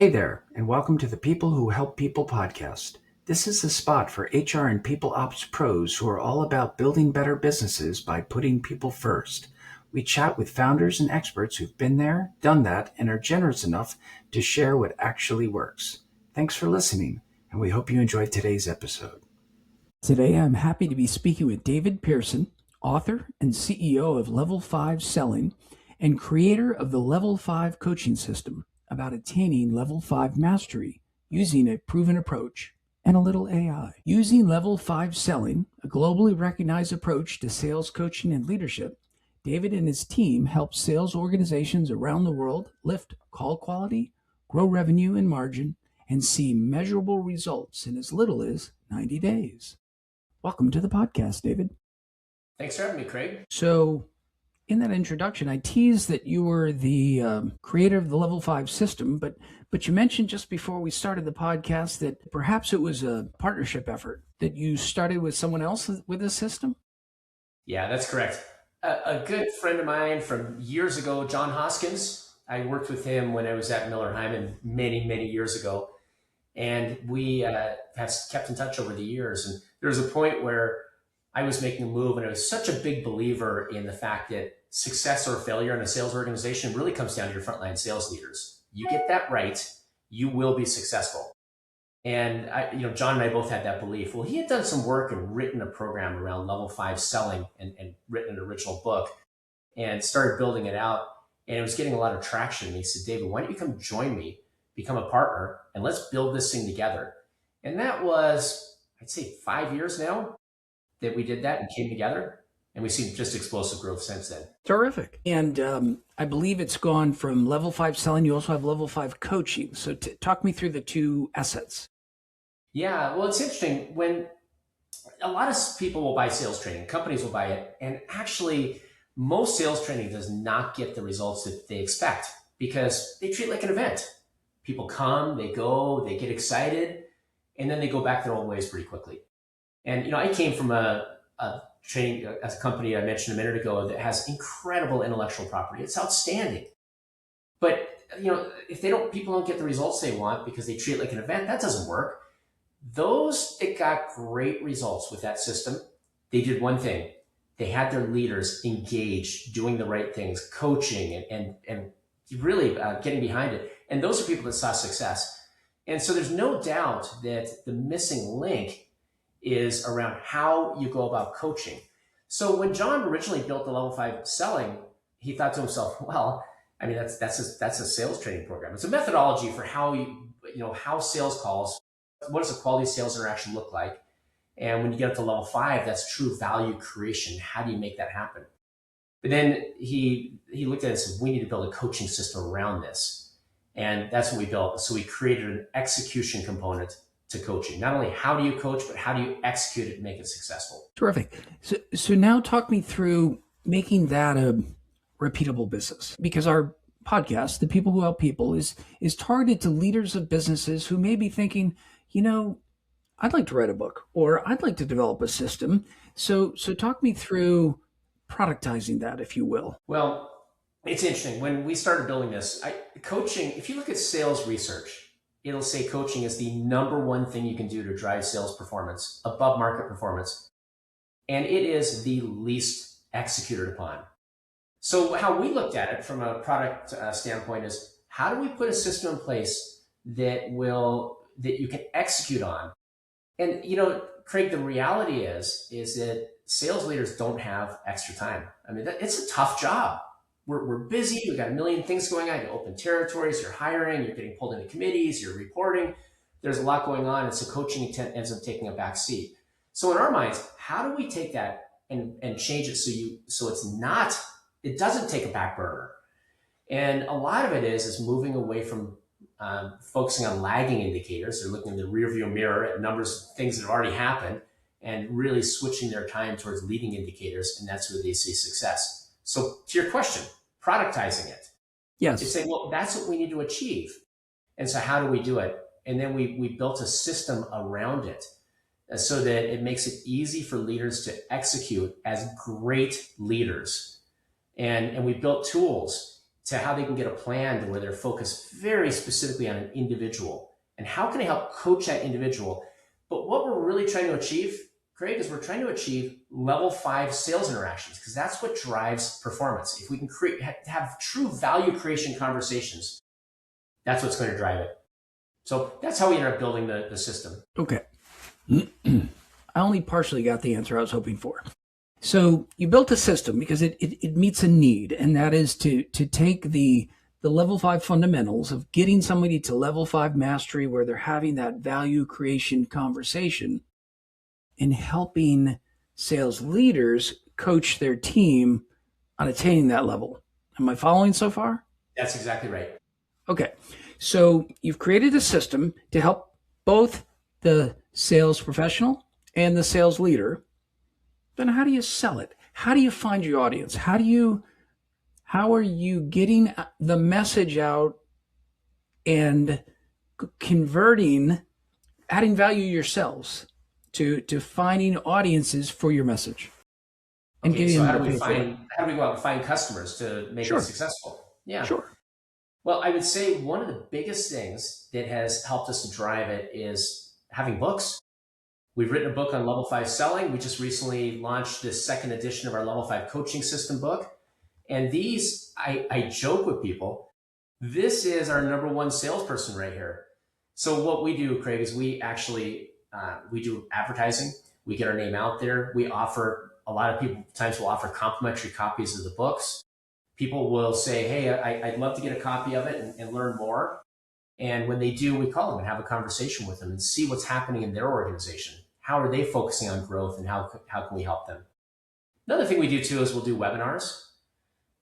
Hey there, and welcome to the People Who Help People podcast. This is the spot for HR and people ops pros who are all about building better businesses by putting people first. We chat with founders and experts who've been there, done that, and are generous enough to share what actually works. Thanks for listening, and we hope you enjoyed today's episode. Today, I'm happy to be speaking with David Pearson, author and CEO of Level 5 Selling and creator of the Level 5 coaching system, about attaining level 5 mastery using a proven approach and a little AI. Using level 5 selling, a globally recognized approach to sales coaching and leadership, David and his team help sales organizations around the world lift call quality, grow revenue and margin, and see measurable results in as little as 90 days. Welcome to the podcast, David. Thanks for having me, Craig. So, in that introduction, I teased that you were the creator of the Level 5 system, but you mentioned just before we started the podcast that perhaps it was a partnership effort, that you started with someone else with this system? Yeah, that's correct. A good friend of mine from years ago, John Hoskens, I worked with him when I was at Miller Hyman many, many years ago. And we have kept in touch over the years. And there was a point where I was making a move, and I was such a big believer in the fact that success or failure in a sales organization really comes down to your frontline sales leaders. You get that right, you will be successful. And John and I both had that belief. Well, he had done some work and written a program around level 5 selling and written an original book and started building it out. And it was getting a lot of traction. And he said, David, why don't you come join me, become a partner, and let's build this thing together. And that was, I'd say, 5 years now that we did that and came together. And we've seen just explosive growth since then. Terrific. And I believe it's gone from level 5 selling. You also have level 5 coaching. So talk me through the two assets. Yeah, well, it's interesting. When a lot of people will buy sales training, companies will buy it. And actually, most sales training does not get the results that they expect because they treat it like an event. People come, they go, they get excited, and then they go back their old ways pretty quickly. And, I came from a training, a company I mentioned a minute ago that has incredible intellectual property. It's outstanding. But, if people don't get the results they want because they treat it like an event, that doesn't work. Those that got great results with that system, they did one thing. They had their leaders engaged, doing the right things, coaching and really getting behind it. And those are people that saw success. And so there's no doubt that the missing link is around how you go about coaching. So when John originally built the Level 5 selling, he thought to himself, well, I mean, that's a sales training program. It's a methodology for how how sales calls, what does a quality sales interaction look like? And when you get up to level 5, that's true value creation. How do you make that happen? But then he looked at it and said, we need to build a coaching system around this. And that's what we built. So we created an execution component to coaching. Not only how do you coach, but how do you execute it and make it successful? Terrific. So now talk me through making that a repeatable business, because our podcast, The People Who Help People, is targeted to leaders of businesses who may be thinking, I'd like to write a book, or I'd like to develop a system. So talk me through productizing that, if you will. Well, it's interesting. When we started building this, coaching, if you look at sales research, it'll say coaching is the number one thing you can do to drive sales performance, above market performance. And it is the least executed upon. So how we looked at it from a product standpoint is, how do we put a system in place that you can execute on? And, Craig, the reality is that sales leaders don't have extra time. I mean, it's a tough job. We're busy. We've got a million things going on. You open territories, you're hiring, you're getting pulled into committees, you're reporting. There's a lot going on. And so coaching ends up taking a back seat. So in our minds, how do we take that and change it so it doesn't take a back burner? And a lot of it is moving away from focusing on lagging indicators. They're looking in the rearview mirror at numbers of things that have already happened and really switching their time towards leading indicators. And that's where they see success. So to your question, productizing it. Yes. It's saying, well, that's what we need to achieve. And so how do we do it? And then we built a system around it so that it makes it easy for leaders to execute as great leaders. And we built tools. to how they can get a plan to where they're focused very specifically on an individual. And how can I help coach that individual? But what we're really trying to achieve, Craig, is we're trying to achieve level 5 sales interactions, because that's what drives performance. If we can have true value creation conversations, that's what's going to drive it. So that's how we ended up building the system. Okay. I only partially got the answer I was hoping for. So you built a system because it meets a need, and that is to take the level 5 fundamentals of getting somebody to level 5 mastery where they're having that value creation conversation and helping sales leaders coach their team on attaining that level. Am I following so far? That's exactly right. Okay. So you've created a system to help both the sales professional and the sales leader. Then how do you sell it? How do you find your audience? How are you getting the message out and converting, adding value yourselves to finding audiences for your message? And okay, so how do we go out and find customers to make it successful? Yeah. Sure. Well, I would say one of the biggest things that has helped us to drive it is having books. We've written a book on level 5 selling. We just recently launched this second edition of our level 5 coaching system book. And these, I joke with people, this is our number one salesperson right here. So what we do, Craig, is we actually, we do advertising. We get our name out there. We offer, a lot of people times will offer complimentary copies of the books. People will say, hey, I'd love to get a copy of it and learn more. And when they do, we call them and have a conversation with them and see what's happening in their organization. How are they focusing on growth, and how can we help them? Another thing we do too is we'll do webinars,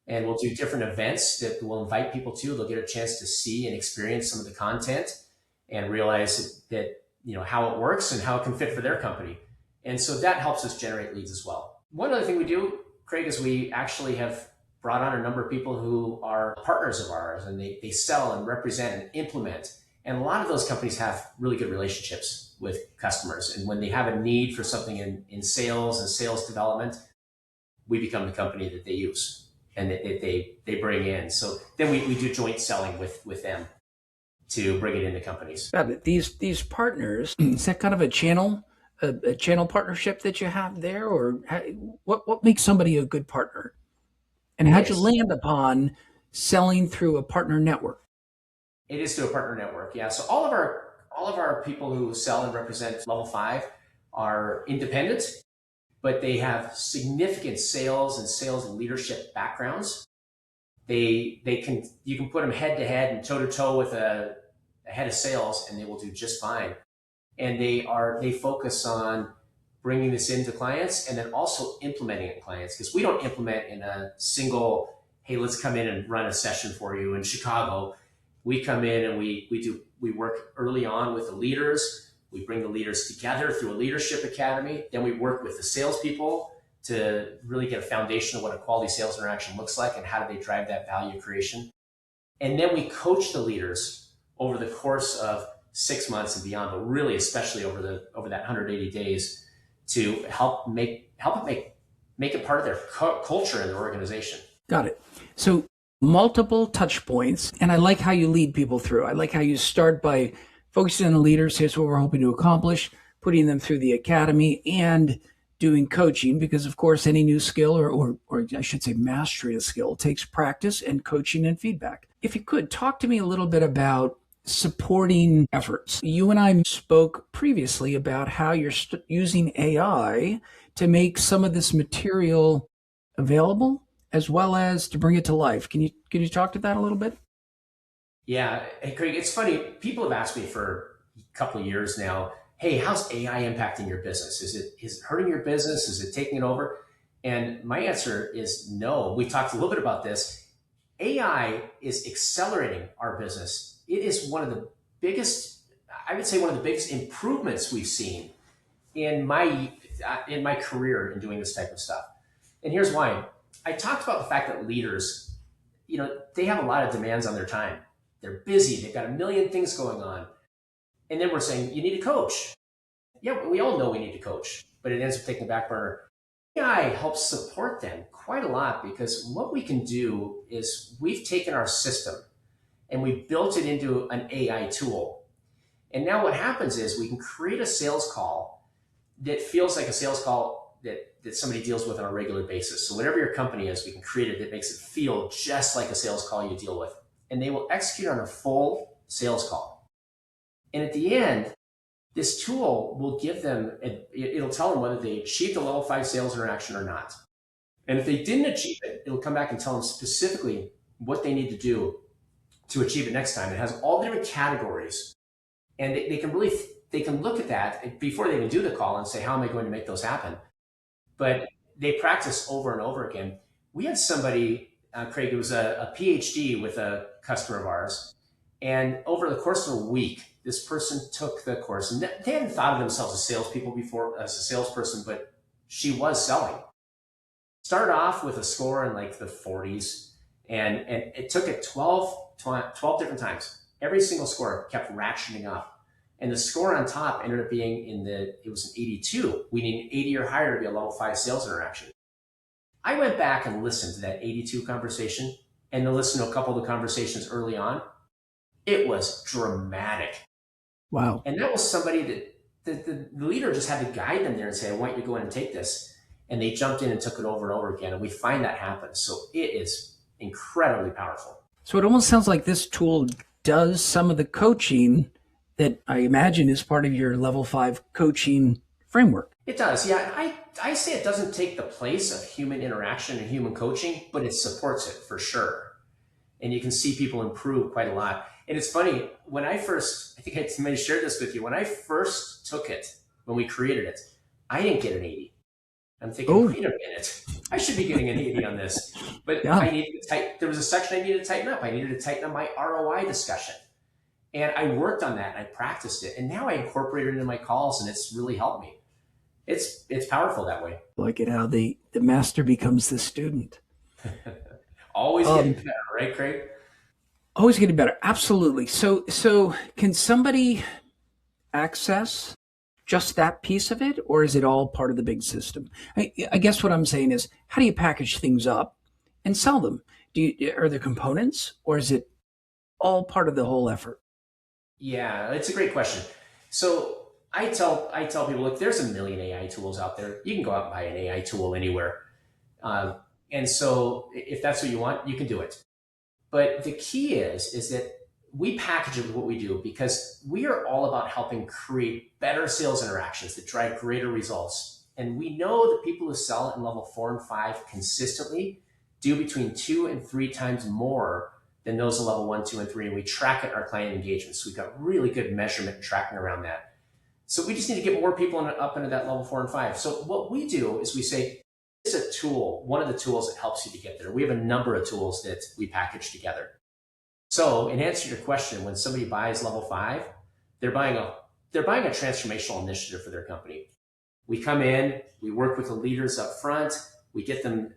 and we'll do different events that we'll invite people to. They'll get a chance to see and experience some of the content and realize that, how it works and how it can fit for their company. And so that helps us generate leads as well. One other thing we do, Craig, is we actually have brought on a number of people who are partners of ours, and they sell and represent and implement. And a lot of those companies have really good relationships with customers. And when they have a need for something in sales and sales development, we become the company that they use and that they bring in. So then we do joint selling with them to bring it into companies. These partners, is that kind of a channel partnership that you have there? Or what makes somebody a good partner? And how'd you land upon selling through a partner network? It is through a partner network, yeah. So all of our people who sell and represent level 5 are independent, but they have significant sales and sales leadership backgrounds. You can put them head to head and toe to toe with a head of sales, and they will do just fine. And they focus on bringing this into clients and then also implementing it in clients, because we don't implement in a single, hey, let's come in and run a session for you in Chicago. We come in and we work early on with the leaders. We bring the leaders together through a leadership academy. Then we work with the salespeople to really get a foundation of what a quality sales interaction looks like and how do they drive that value creation. And then we coach the leaders over the course of 6 months and beyond, but really especially over that 180 days to help it make it part of their culture in their organization. Got it. So multiple touch points, and I like how you lead people through. I like how you start by focusing on the leaders. Here's what we're hoping to accomplish, putting them through the academy and doing coaching, because of course any new skill or I should say mastery of skill takes practice and coaching and feedback. If you could talk to me a little bit about supporting efforts. You and I spoke previously about how you're using AI to make some of this material available as well as to bring it to life. Can you talk to that a little bit? Yeah. Hey, Craig, it's funny. People have asked me for a couple of years now, hey, how's AI impacting your business? Is it hurting your business? Is it taking it over? And my answer is no. We talked a little bit about this. AI is accelerating our business. It is one of the biggest, I would say one of the biggest improvements we've seen in my career in doing this type of stuff. And here's why. I talked about the fact that leaders, they have a lot of demands on their time. They're busy. They've got a million things going on. And then we're saying, you need a coach. Yeah, we all know we need to coach, but it ends up taking the back burner. AI helps support them quite a lot because what we can do is we've taken our system and we built it into an AI tool. And now what happens is we can create a sales call that feels like a sales call that somebody deals with on a regular basis. So whatever your company is, we can create it that makes it feel just like a sales call you deal with. And they will execute on a full sales call. And at the end, this tool will give them, it'll tell them whether they achieved a level 5 sales interaction or not. And if they didn't achieve it, it'll come back and tell them specifically what they need to do to achieve it next time. It has all the different categories, and they can look at that before they even do the call and say, how am I going to make those happen? But they practice over and over again. We had somebody, Craig, it was a PhD with a customer of ours, and over the course of a week, this person took the course, and they hadn't thought of themselves as salespeople before, as a salesperson, but she was selling. Started off with a score in like the 40s, and it took it 12 different times. Every single score kept ratcheting up, and the score on top ended up being it was an 82. We need an 80 or higher to be a level 5 sales interaction. I went back and listened to that 82 conversation and then listened to a couple of the conversations early on. It was dramatic. Wow. And that was somebody that the leader just had to guide them there and say, I want you to go in and take this. And they jumped in and took it over and over again. And we find that happens. So it is incredibly powerful. So it almost sounds like this tool does some of the coaching that I imagine is part of your level 5 coaching framework. It does. Yeah. I say it doesn't take the place of human interaction and human coaching, but it supports it for sure. And you can see people improve quite a lot. And it's funny, I think I may have shared this with you. When I first took it, when we created it, I didn't get an 80. I'm thinking, wait a minute, I should be getting an 80 on this. But yeah. There was a section I needed to tighten up. I needed to tighten up my ROI discussion. And I worked on that and I practiced it. And now I incorporate it into my calls and it's really helped me. It's powerful that way. I like it how the master becomes the student. Always getting better, right, Craig? Always getting better. Absolutely. So can somebody access just that piece of it, or is it all part of the big system? I guess what I'm saying is, how do you package things up and sell them? Are there components, or is it all part of the whole effort? Yeah, it's a great question. So I tell people, look, there's a million AI tools out there. You can go out and buy an AI tool anywhere. And so if that's what you want, you can do it. But the key is that we package it with what we do because we are all about helping create better sales interactions that drive greater results. And we know that people who sell in level 4 and 5 consistently do between 2 and 3 times more than those in level 1, 2, and 3. And we track it in our client engagements. So we've got really good measurement and tracking around that. So we just need to get more people up into that level 4 and 5. So what we do is we say, it's a tool, one of the tools that helps you to get there. We have a number of tools that we package together. So in answer to your question, when somebody buys level 5, they're buying a transformational initiative for their company. We come in, we work with the leaders up front, we get them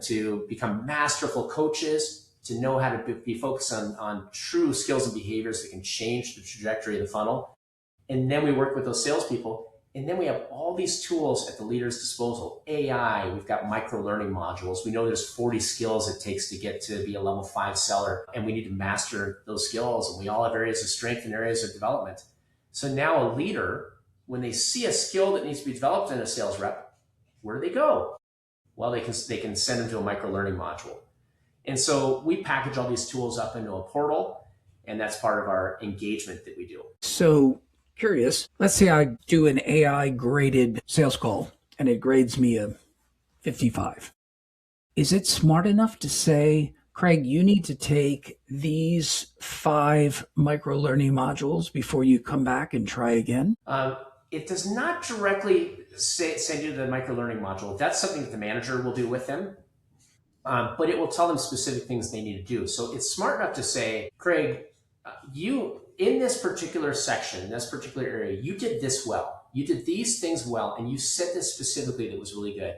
to become masterful coaches, to know how to be focused on true skills and behaviors that can change the trajectory of the funnel. And then we work with those salespeople. And then we have all these tools at the leader's disposal. AI, we've got micro-learning modules. We know there's 40 skills it takes to get to be a level 5 seller, and we need to master those skills. And we all have areas of strength and areas of development. So now a leader, when they see a skill that needs to be developed in a sales rep, where do they go? Well, they can send them to a micro-learning module. And so we package all these tools up into a portal, and that's part of our engagement that we do. So curious, let's say I do an AI graded sales call and it grades me a 55. Is it smart enough to say, Craig, you need to take these 5 micro-learning modules before you come back and try again? It does not directly send you to the micro-learning module. That's something that the manager will do with them. But it will tell them specific things they need to do. So it's smart enough to say, Craig, you, in this particular section, in this particular area, you did this well. You did these things well, and you said this specifically that was really good.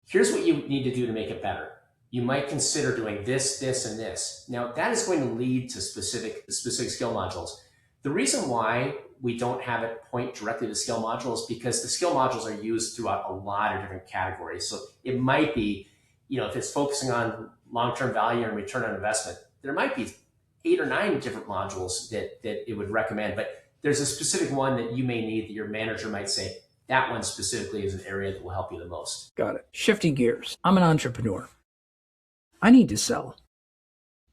Here's what you need to do to make it better. You might consider doing this, this, and this. Now, that is going to lead to specific skill modules. The reason why we don't have it point directly to skill modules is because the skill modules are used throughout a lot of different categories. So it might be, if it's focusing on long-term value and return on investment, there might be 8 or 9 different modules that it would recommend, but there's a specific one that you may need that your manager might say, that one specifically is an area that will help you the most. Got it. Shifting gears. I'm an entrepreneur. I need to sell.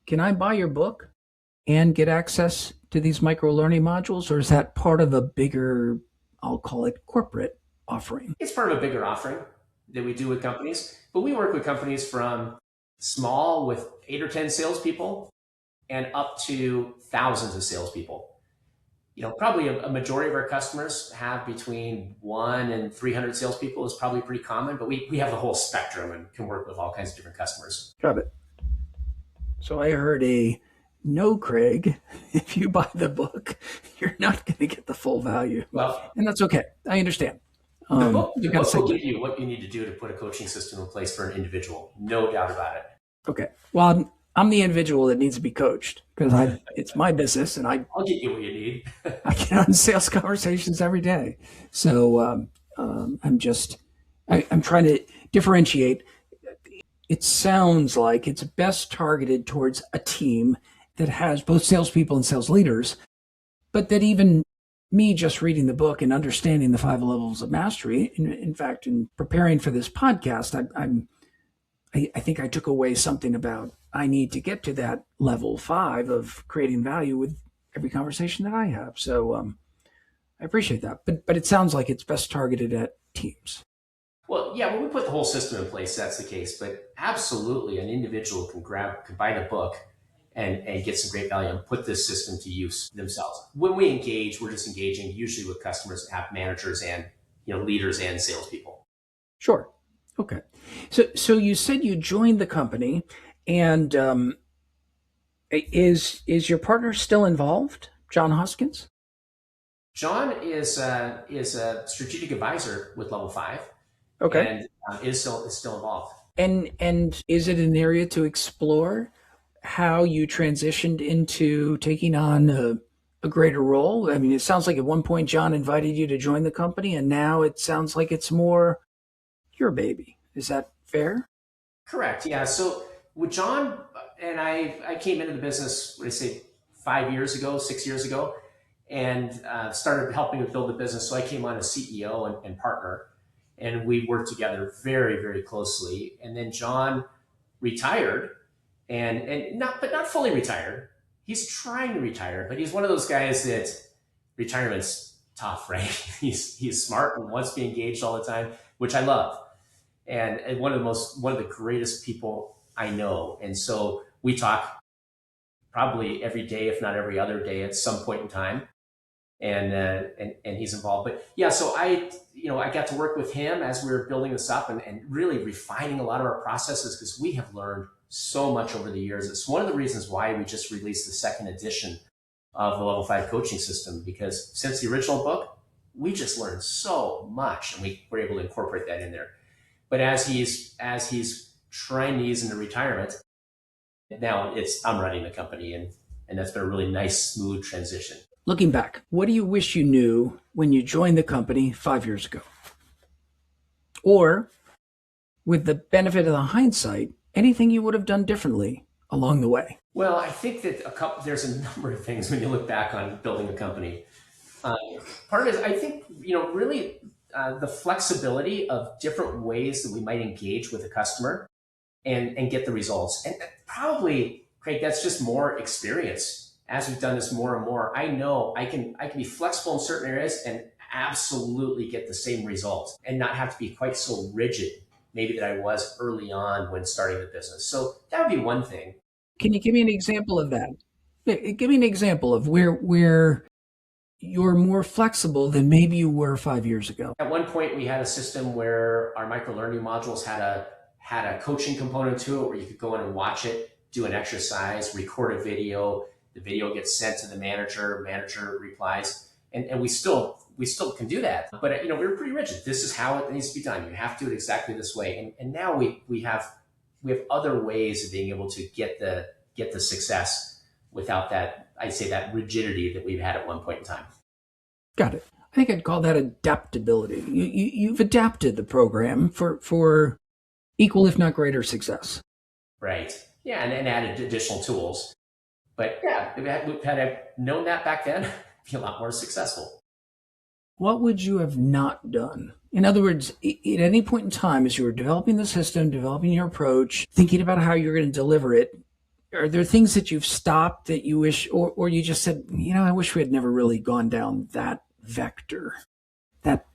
Can I buy your book and get access to these micro-learning modules, or is that part of a bigger, I'll call it corporate offering? It's part of a bigger offering that we do with companies, but we work with companies from small with 8 or 10 salespeople and up to thousands of salespeople. Probably a majority of our customers have between 1 and 300 salespeople is probably pretty common, but we have the whole spectrum and can work with all kinds of different customers. Got it. So I heard no, Craig, if you buy the book, you're not going to get the full value. Well, and that's okay. I understand. The book will give you what you need to do to put a coaching system in place for an individual. No doubt about it. Okay. Well, I'm the individual that needs to be coached because it's my business, and I'll get you what you need. I get on sales conversations every day. So I'm trying to differentiate. It sounds like it's best targeted towards a team that has both salespeople and sales leaders, but that even me just reading the book and understanding the 5 levels of mastery, in fact, in preparing for this podcast, I think I took away something about I need to get to that level 5 of creating value with every conversation that I have. So I appreciate that. But it sounds like it's best targeted at teams. Well, yeah, when we put the whole system in place, that's the case. But absolutely, an individual can buy the book and get some great value and put this system to use themselves. When we engage, we're just engaging usually with customers, app managers, and leaders and salespeople. Sure. Okay. So you said you joined the company, and is your partner still involved, John Hoskens? John is a strategic advisor with Level 5. Okay. And is still involved. And is it an area to explore how you transitioned into taking on a greater role? I mean, it sounds like at one point John invited you to join the company, and now it sounds like it's more your baby. Is that fair? Correct. Yeah. So with John and I came into the business, 5 years ago, 6 years ago, and started helping to build the business. So I came on as CEO and partner, and we worked together very, very closely. And then John retired, and not fully retired. He's trying to retire, but he's one of those guys that retirement's tough, right? He's smart and wants to be engaged all the time, which I love. And one of the greatest people I know. And so we talk probably every day, if not every other day at some point in time. And he's involved. But yeah, so I got to work with him as we were building this up and really refining a lot of our processes, because we have learned so much over the years. It's one of the reasons why we just released the 2nd edition of the Level 5 coaching system, because since the original book, we just learned so much, and we were able to incorporate that in there. But as he's trying to ease into retirement, now I'm running the company, and that's been a really nice, smooth transition. Looking back, what do you wish you knew when you joined the company 5 years ago? Or, with the benefit of the hindsight, anything you would have done differently along the way? Well, I think that there's a number of things when you look back on building a company. Part of it is, I think, really the flexibility of different ways that we might engage with a customer and get the results. And probably, Craig, that's just more experience. As we've done this more and more, I know I can be flexible in certain areas and absolutely get the same results and not have to be quite so rigid maybe that I was early on when starting the business. So that would be one thing. Can you give me an example of that? Give me an example of where you're more flexible than maybe you were 5 years ago. At one point, we had a system where our micro-learning modules had a coaching component to it where you could go in and watch it, do an exercise, record a video. The video gets sent to the manager replies, and we still can do that. But we were pretty rigid. This is how it needs to be done. You have to do it exactly this way. And now we have other ways of being able to get the success without that I'd say that rigidity that we've had at one point in time. Got it. I think I'd call that adaptability. You've adapted the program for equal, if not greater, success. Right. Yeah, and added additional tools. But yeah, had I known that back then, be a lot more successful. What would you have not done? In other words, at any point in time, as you were developing the system, developing your approach, thinking about how you're going to deliver it, are there things that you've stopped that you wish, or you just said, I wish we had never really gone down that vector, that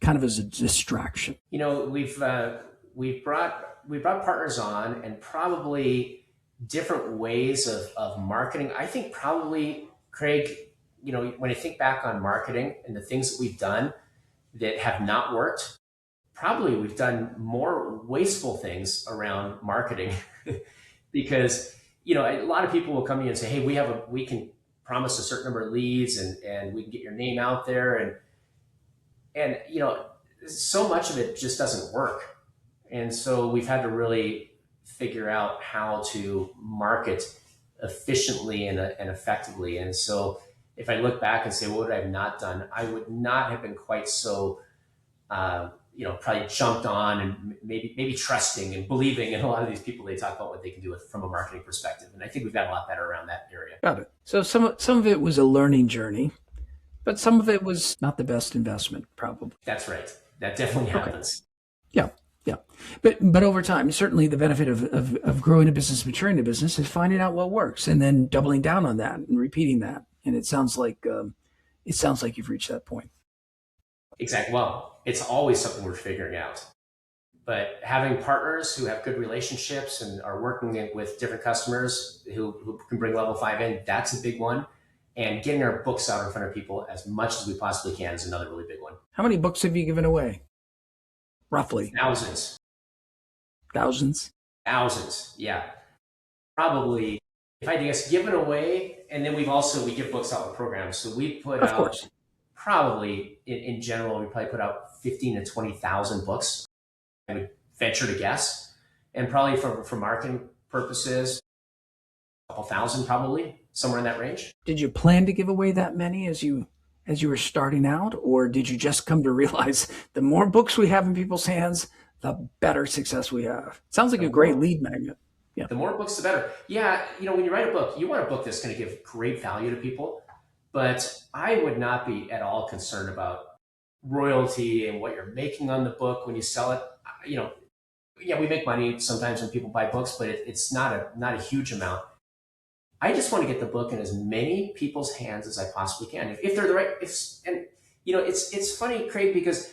kind of as a distraction? We've brought partners on, and probably different ways of marketing. I think probably, Craig, when I think back on marketing and the things that we've done that have not worked, probably we've done more wasteful things around marketing because, a lot of people will come to you and say, hey, we can promise a certain number of leads and we can get your name out there. And so much of it just doesn't work. And so we've had to really figure out how to market efficiently and effectively. And so if I look back and say, what would I have not done? I would not have been quite so, probably jumped on and maybe trusting and believing in a lot of these people. They talk about what they can do from a marketing perspective. And I think we've got a lot better around that area. Got it. So some of it was a learning journey, but some of it was not the best investment, probably. That's right. That definitely happens. Yeah. Yeah. But over time, certainly the benefit of growing a business, maturing a business is finding out what works and then doubling down on that and repeating that. And it sounds like you've reached that point. Exactly. Well, it's always something we're figuring out. But having partners who have good relationships and are working with different customers who can bring level 5 in, that's a big one. And getting our books out in front of people as much as we possibly can is another really big one. How many books have you given away? Roughly. Thousands. Yeah. Probably, if I had to guess, given away. And then we give books out with programs. So we put of out course. Probably in general, we probably put out 15 to 20,000 books. I would venture to guess. And probably for marketing purposes, a couple thousand, probably somewhere in that range. Did you plan to give away that many as you were starting out, or did you just come to realize the more books we have in people's hands, the better success we have? Sounds like a great lead magnet. Yeah. The more books, the better. Yeah. When you write a book, you want a book that's going to give great value to people, but I would not be at all concerned about royalty and what you're making on the book when you sell it. Yeah, we make money sometimes when people buy books, but it's not a huge amount. I just want to get the book in as many people's hands as I possibly can. If they're the right, it's funny, Craig, because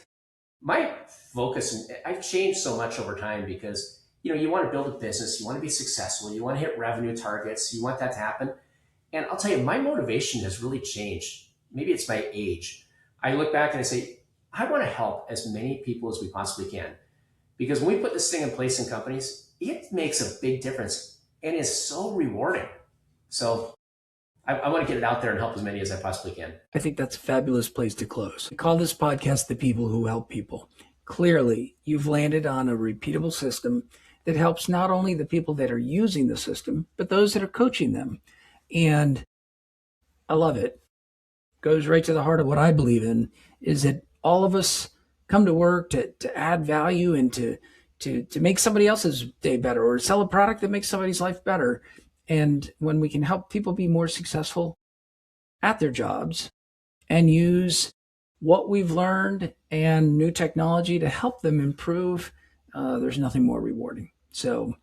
my focus, and I've changed so much over time because, you want to build a business, you want to be successful, you want to hit revenue targets, you want that to happen. And I'll tell you, my motivation has really changed. Maybe it's my age. I look back and I say, I want to help as many people as we possibly can. Because when we put this thing in place in companies, it makes a big difference and is so rewarding. So I want to get it out there and help as many as I possibly can. I think that's a fabulous place to close. I call this podcast The People Who Help People. Clearly, you've landed on a repeatable system that helps not only the people that are using the system, but those that are coaching them. And I love it. Goes right to the heart of what I believe in, is that all of us come to work to add value and to make somebody else's day better, or sell a product that makes somebody's life better. And when we can help people be more successful at their jobs and use what we've learned and new technology to help them improve, there's nothing more rewarding. So,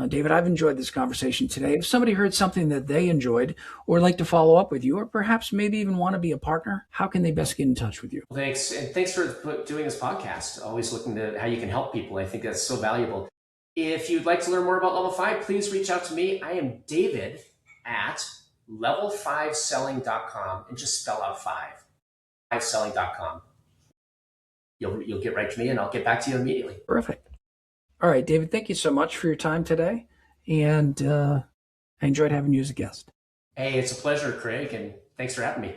David, I've enjoyed this conversation today. If somebody heard something that they enjoyed or like to follow up with you, or perhaps maybe even want to be a partner, how can they best get in touch with you? Thanks. And thanks for doing this podcast. Always looking to how you can help people. I think that's so valuable. If you'd like to learn more about Level 5, please reach out to me. I am David at level5selling.com, and just spell out 5selling.com. You'll get right to me, and I'll get back to you immediately. Perfect. All right, David, thank you so much for your time today. And I enjoyed having you as a guest. Hey, it's a pleasure, Craig, and thanks for having me.